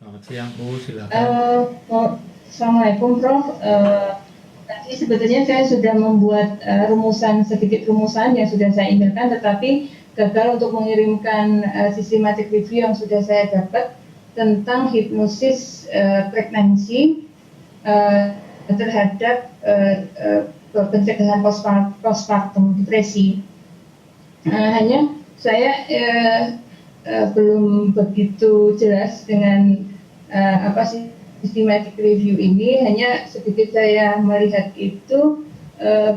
Selamat siang Bu, silakan. Assalamualaikum Prof. Tadi sebetulnya saya sudah membuat sedikit rumusan yang sudah saya emailkan, tetapi gagal untuk mengirimkan systematic review yang sudah saya dapat tentang hipnosis pregnancy terhadap pencegahan postpartum depresi. Hanya saya belum begitu jelas dengan systematic review ini. Hanya sedikit saya melihat itu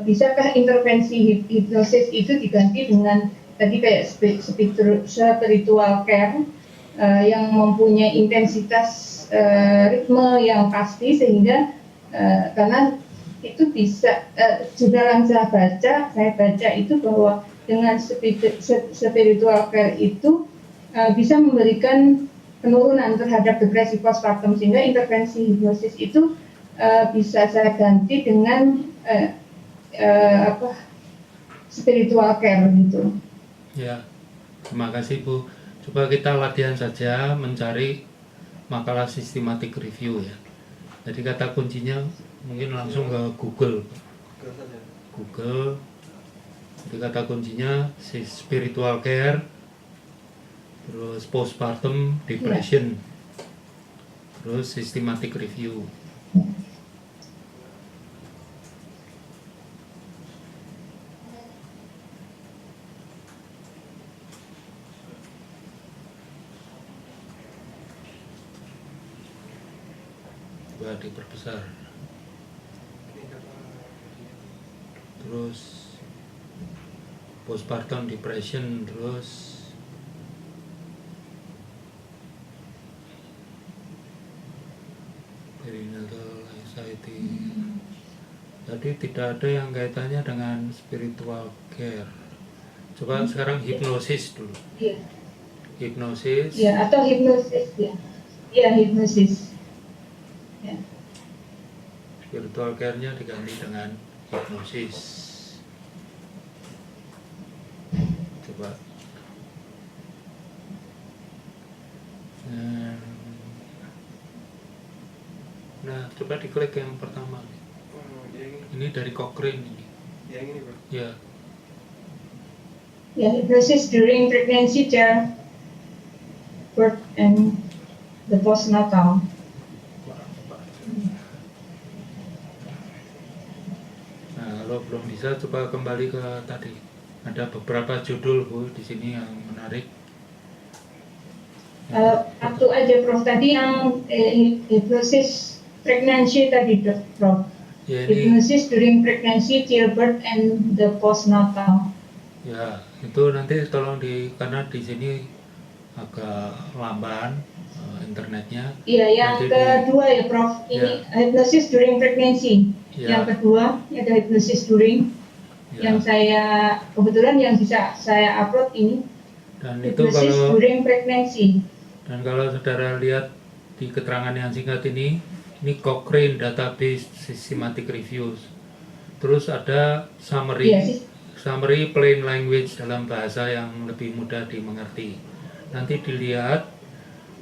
bisakah intervensi hipnosis itu diganti dengan tadi kayak spiritual care yang mempunyai intensitas ritme yang pasti, sehingga karena itu bisa dalam saya baca itu bahwa dengan spiritual care itu bisa memberikan penurunan terhadap depresi postpartum, sehingga intervensi hipnosis itu bisa saya ganti dengan spiritual care gitu. Ya, terima kasih Bu. Coba kita latihan saja mencari makalah systematic review ya. Jadi kata kuncinya mungkin langsung ke Google. Jadi kata kuncinya spiritual care, terus postpartum depression, terus systematic review. Coba diperbesar. Terus postpartum depression, terus perinatal anxiety. Jadi tidak ada yang kaitannya dengan spiritual care. Coba sekarang hipnosis dulu. Iya. Hipnosis. Ya, atau hipnosis ya. Iya, hipnosis. Ya. Spiritual care-nya diganti dengan hipnosis. Coba. Nah, coba diklik yang pertama. Ini dari Cochrane ini. Yang ini, Bro. Ya. Ya, hypnosis during pregnancy, birth and the postnatal. Nah, kalau belum bisa coba kembali ke tadi. Ada beberapa judul Bu di sini yang menarik. Satu aja Prof, tadi yang hipnosis pregnancy tadi Prof. Ya, ini, hipnosis during pregnancy, childbirth and the postnatal. Ya, itu nanti tolong karena di sini agak lamban internetnya. Iya, yang kedua ya Prof. Ini hypnosis during pregnancy. Ya. Yang kedua ada hypnosis during. Ya. Yang saya kebetulan yang bisa saya upload ini. Dan itu hypnosis kalau during pregnancy. Dan kalau saudara lihat di keterangan yang singkat ini Cochrane Database Systematic Reviews. Terus ada summary. Iya, Summary plain language dalam bahasa yang lebih mudah dimengerti. Nanti dilihat,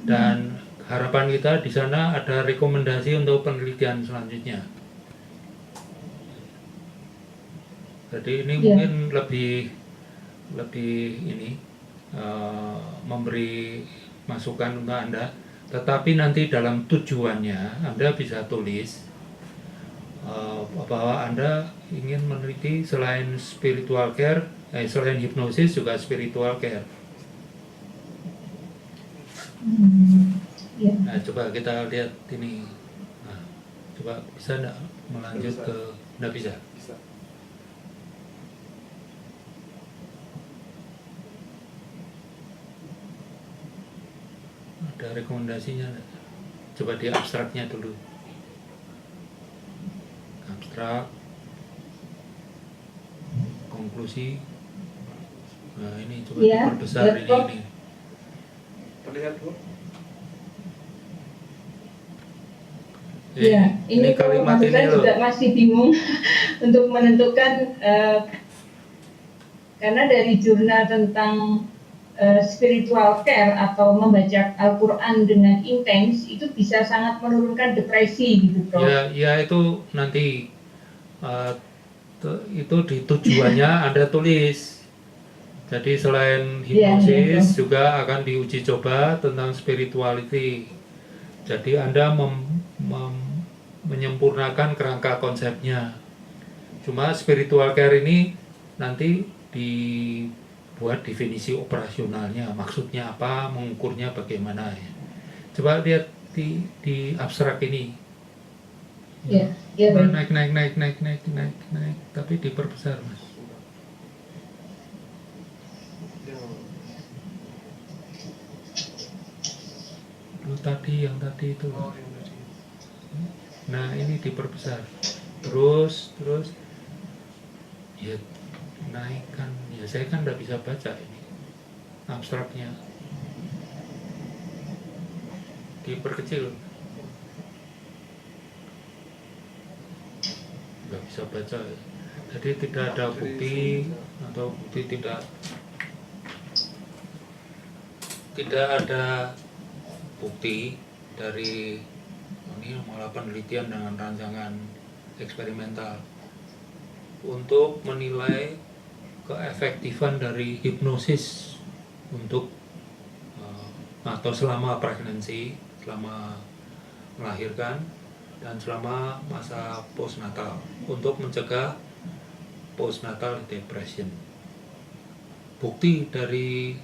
dan harapan kita di sana ada rekomendasi untuk penelitian selanjutnya. Jadi ini mungkin lebih memberi masukan untuk Anda. Tetapi nanti dalam tujuannya Anda bisa tulis bahwa Anda ingin meneliti selain spiritual care, selain hipnosis juga spiritual care. Nah, coba kita lihat ini. Nah, coba bisa enggak melanjut ke enggak bisa? Bisa. Ada rekomendasinya? Coba di abstraknya dulu. Abstrak, konklusi. Nah, ini coba diperbesar ini. Terlihat, Bu? Ya, ini kalimat ini saya juga masih bingung untuk menentukan karena dari jurnal tentang spiritual care atau membaca Al-Quran dengan intens itu bisa sangat menurunkan depresi gitu, Prof. Ya itu nanti itu di tujuannya Anda tulis. Jadi selain hipnosis juga akan diuji coba tentang spirituality. Jadi Anda menyempurnakan kerangka konsepnya. Cuma spiritual care ini nanti dibuat definisi operasionalnya, maksudnya apa, mengukurnya bagaimana ya. Coba lihat di abstrak ini. Ya, naik, tapi diperbesar, Mas. Yang tadi itu. Oh, yang tadi. Nah, ini diperbesar. Terus ya naikkan. Ya saya kan nggak bisa baca ini abstraknya. Diperkecil. Nggak bisa baca. Jadi tidak ada bukti atau bukti tidak ada bukti dari ini malah penelitian dengan rancangan eksperimental untuk menilai keefektifan dari hipnosis untuk atau selama pregnancy, selama melahirkan dan selama masa postnatal untuk mencegah postnatal depression. Bukti dari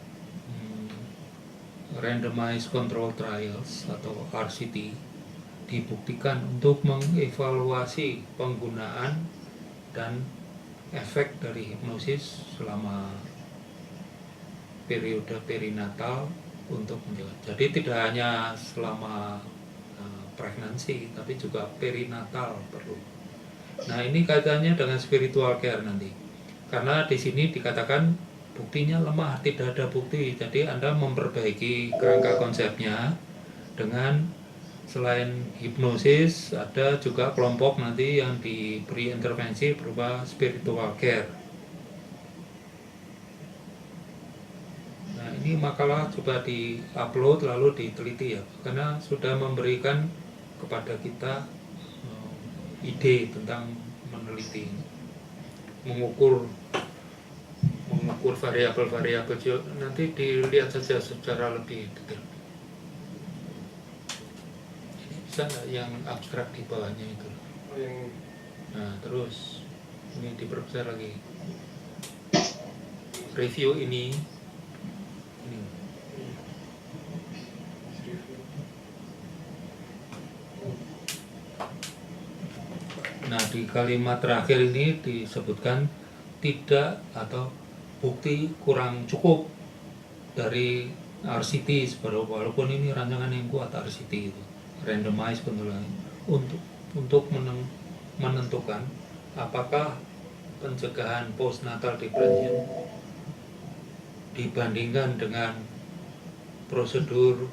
randomized control trials atau RCT dibuktikan untuk mengevaluasi penggunaan dan efek dari hipnosis selama periode perinatal untuk menjaga. Jadi tidak hanya selama pregnancy tapi juga perinatal perlu. Nah, ini kaitannya dengan spiritual care nanti. Karena di sini dikatakan buktinya lemah, tidak ada bukti. Jadi Anda memperbaiki kerangka konsepnya dengan selain hipnosis ada juga kelompok nanti yang diberi intervensi berupa spiritual care. Nah, ini makalah coba di-upload lalu diteliti ya, karena sudah memberikan kepada kita ide tentang meneliti, mengukur variabel-variabel, nanti dilihat saja secara lebih detail. Ini bisa nggak yang abstrak di bawahnya itu? Oh, yang ini. Nah, terus ini diperbesar lagi. Review ini. Nah, di kalimat terakhir ini disebutkan tidak atau bukti kurang cukup dari RCT, walaupun ini rancangan yang kuat RCT itu, randomized control, untuk menentukan apakah pencegahan postnatal depression dibandingkan dengan prosedur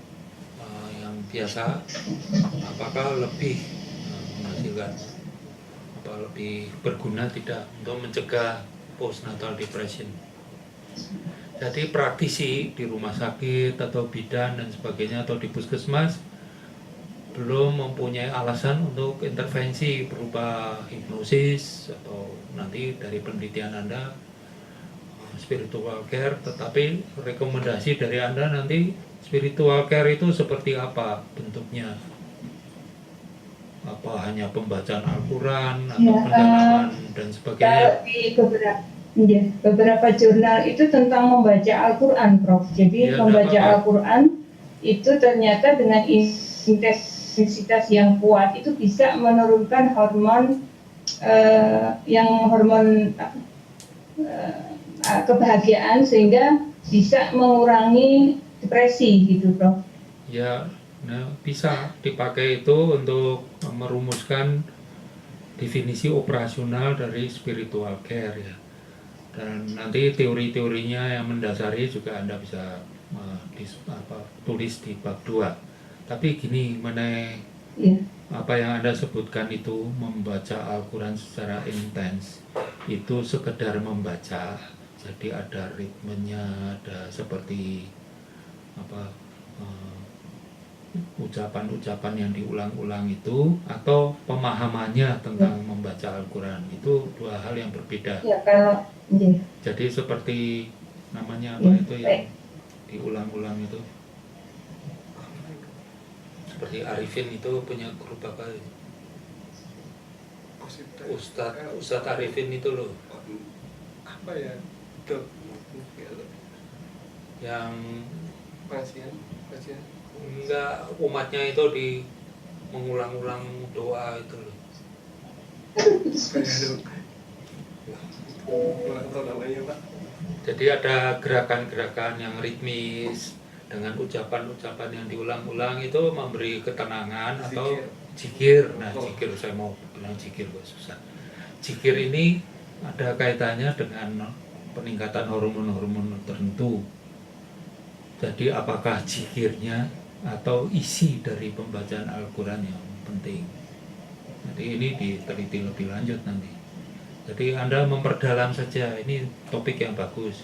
yang biasa, apakah lebih menghasilkan, apa lebih berguna tidak untuk mencegah postnatal depression. Jadi praktisi di rumah sakit atau bidan dan sebagainya atau di puskesmas belum mempunyai alasan untuk intervensi berupa hipnosis atau nanti dari penelitian Anda spiritual care, tetapi rekomendasi dari Anda nanti spiritual care itu seperti apa bentuknya? Apa hanya pembacaan Al-Quran atau pendalaman dan sebagainya? Di beberapa jurnal itu tentang membaca Al-Quran, Prof. Jadi membaca Al-Quran itu ternyata dengan intensitas yang kuat itu bisa menurunkan hormon kebahagiaan sehingga bisa mengurangi depresi gitu, Prof. Ya, nah, bisa dipakai itu untuk merumuskan definisi operasional dari spiritual care ya. Dan nanti teori-teorinya yang mendasari juga Anda bisa tulis di bab 2. Tapi gini, mengenai apa yang Anda sebutkan itu membaca Al-Quran secara intens, itu sekedar membaca Jadi ada ritmenya, ada seperti apa ucapan-ucapan yang diulang-ulang itu, atau pemahamannya tentang membaca Al-Quran, itu dua hal yang berbeda. Ya, kalau Jadi seperti namanya apa Ya, itu yang baik. diulang-ulang itu, seperti Arifin itu punya grup apa? Ustadz Arifin itu loh, Apa ya? Dok. yang Pasien. enggak, umatnya itu mengulang-ulang doa itu loh. Kayak dok. Kurang tahu namanya Pak. Jadi ada gerakan-gerakan yang ritmis dengan ucapan-ucapan yang diulang-ulang, itu memberi ketenangan atau zikir. Nah, zikir, saya mau bilang zikir kok susah. Zikir ini ada kaitannya dengan peningkatan hormon-hormon tertentu. Jadi apakah zikirnya atau isi dari pembacaan Al-Quran yang penting. Jadi ini diteliti lebih lanjut nanti. Jadi Anda memperdalam saja, ini topik yang bagus.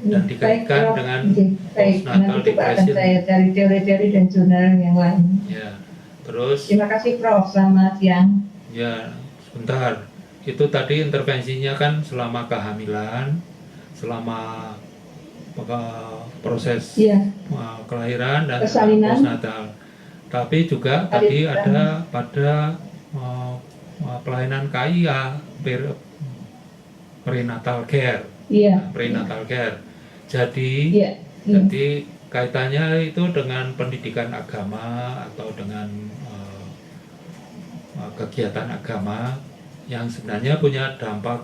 Dan dikaitkan dengan postnatal nanti Pak akan depression. saya cari teori-teori dan jurnal yang lain. Ya, terus Terima kasih Prof. Selamat siang. ya sebentar. Itu tadi intervensinya kan selama kehamilan, selama proses Iya. kelahiran dan Persalinan. postnatal. Tapi juga tadi ada pada pelayanan KIA, prenatal care. Iya. Prenatal care. Jadi Iya. jadi kaitannya itu dengan pendidikan agama atau dengan kegiatan agama yang sebenarnya punya dampak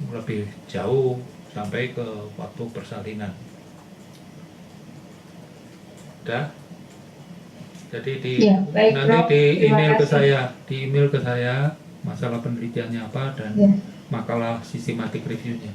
lebih jauh sampai ke waktu persalinan. Udah? Jadi Ya, baik, nanti Prof. di Terima email kasih. ke saya masalah penelitiannya apa dan Ya. makalah sistematik reviewnya.